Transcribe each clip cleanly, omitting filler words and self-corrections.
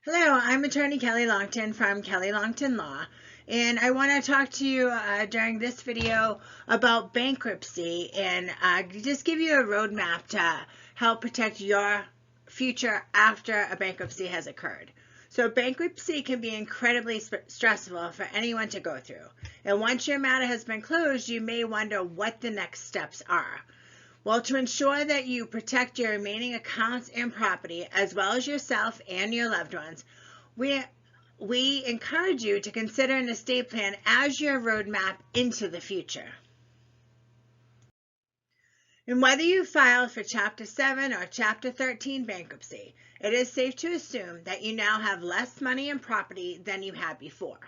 Hello, I'm attorney Kelly Longtin from Kelly Longtin Law, and I want to talk to you during this video about bankruptcy and just give you a roadmap to help protect your future after a bankruptcy has occurred. So bankruptcy can be incredibly stressful for anyone to go through, and once your matter has been closed, you may wonder what the next steps are. Well, to ensure that you protect your remaining accounts and property, as well as yourself and your loved ones, we encourage you to consider an estate plan as your roadmap into the future. And whether you filed for Chapter 7 or Chapter 13 bankruptcy, it is safe to assume that you now have less money and property than you had before.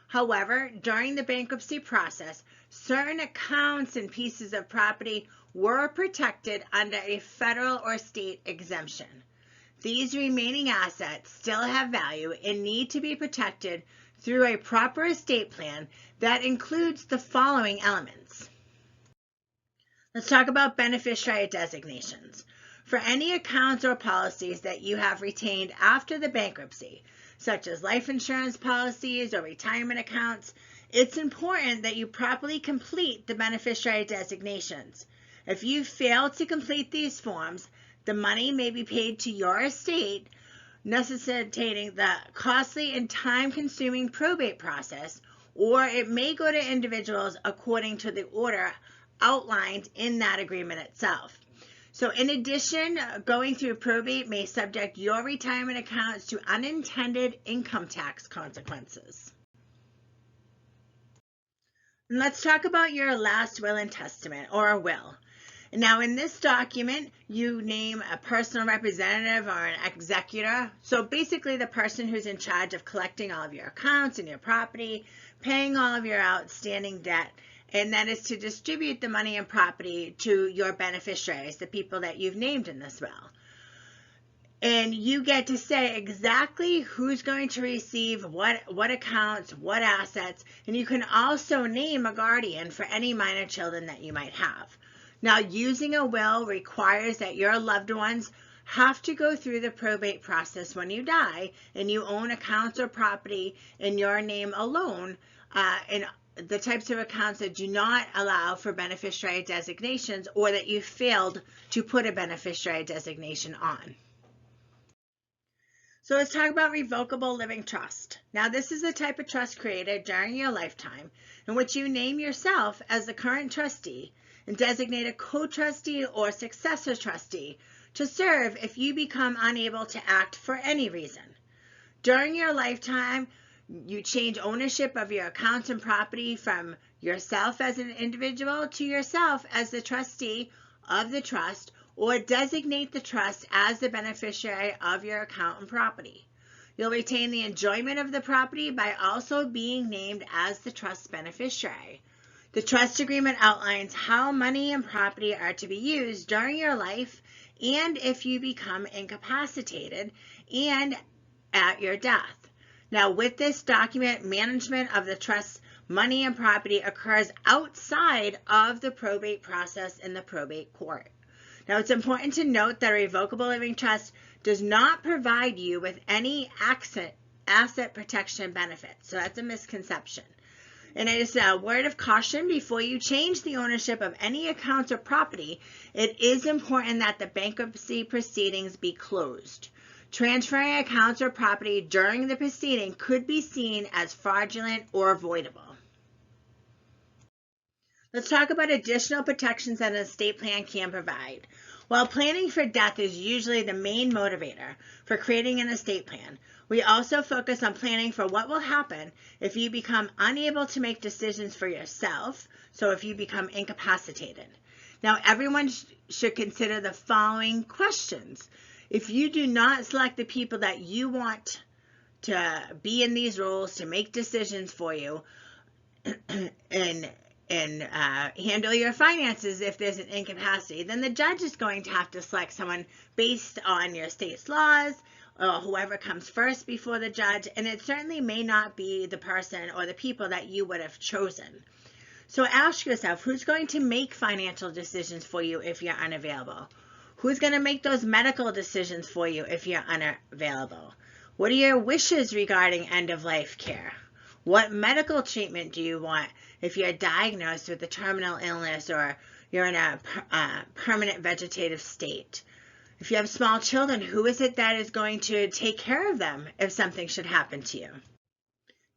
However, during the bankruptcy process, certain accounts and pieces of property were protected under a federal or state exemption. These remaining assets still have value and need to be protected through a proper estate plan that includes the following elements. Let's talk about beneficiary designations. For any accounts or policies that you have retained after the bankruptcy, such as life insurance policies or retirement accounts, it's important that you properly complete the beneficiary designations. If you fail to complete these forms, the money may be paid to your estate, necessitating the costly and time-consuming probate process, or it may go to individuals according to the order outlined in that agreement itself. So in addition, going through probate may subject your retirement accounts to unintended income tax consequences. And let's talk about your last will and testament, or a will. Now in this document, you name a personal representative or an executor. So basically the person who's in charge of collecting all of your accounts and your property, paying all of your outstanding debt, and that is to distribute the money and property to your beneficiaries, the people that you've named in this will. And you get to say exactly who's going to receive what accounts, what assets, and you can also name a guardian for any minor children that you might have. Now, using a will requires that your loved ones have to go through the probate process when you die, and you own accounts or property in your name alone, and the types of accounts that do not allow for beneficiary designations, or that you failed to put a beneficiary designation on. So let's talk about revocable living trust. Now this is a type of trust created during your lifetime in which you name yourself as the current trustee and designate a co-trustee or successor trustee to serve if you become unable to act for any reason. During your lifetime, you change ownership of your accounts and property from yourself as an individual to yourself as the trustee of the trust, or designate the trust as the beneficiary of your account and property. You'll retain the enjoyment of the property by also being named as the trust beneficiary. The trust agreement outlines how money and property are to be used during your life and if you become incapacitated and at your death. Now, with this document, management of the trust's money and property occurs outside of the probate process in the probate court. Now, it's important to note that a revocable living trust does not provide you with any asset protection benefits. So that's a misconception. And it is a word of caution: before you change the ownership of any accounts or property, it is important that the bankruptcy proceedings be closed. Transferring accounts or property during the proceeding could be seen as fraudulent or avoidable. Let's talk about additional protections that an estate plan can provide. While planning for death is usually the main motivator for creating an estate plan, we also focus on planning for what will happen if you become unable to make decisions for yourself, so if you become incapacitated. Now, everyone should consider the following questions. If you do not select the people that you want to be in these roles to make decisions for you and handle your finances if there's an incapacity, then the judge is going to have to select someone based on your state's laws, or whoever comes first before the judge, and it certainly may not be the person or the people that you would have chosen. So ask yourself, who's going to make financial decisions for you if you're unavailable? Who's going to make those medical decisions for you if you're unavailable? What are your wishes regarding end-of-life care? What medical treatment do you want if you're diagnosed with a terminal illness or you're in a permanent vegetative state? If you have small children, who is it that is going to take care of them if something should happen to you?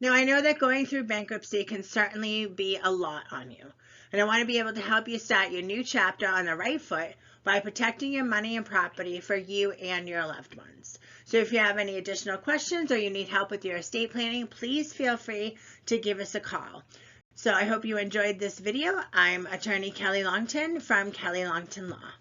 Now, I know that going through bankruptcy can certainly be a lot on you, and I want to be able to help you start your new chapter on the right foot by protecting your money and property for you and your loved ones. So if you have any additional questions or you need help with your estate planning, please feel free to give us a call. So I hope you enjoyed this video. I'm attorney Kelly Longtin from Kelly Longtin Law.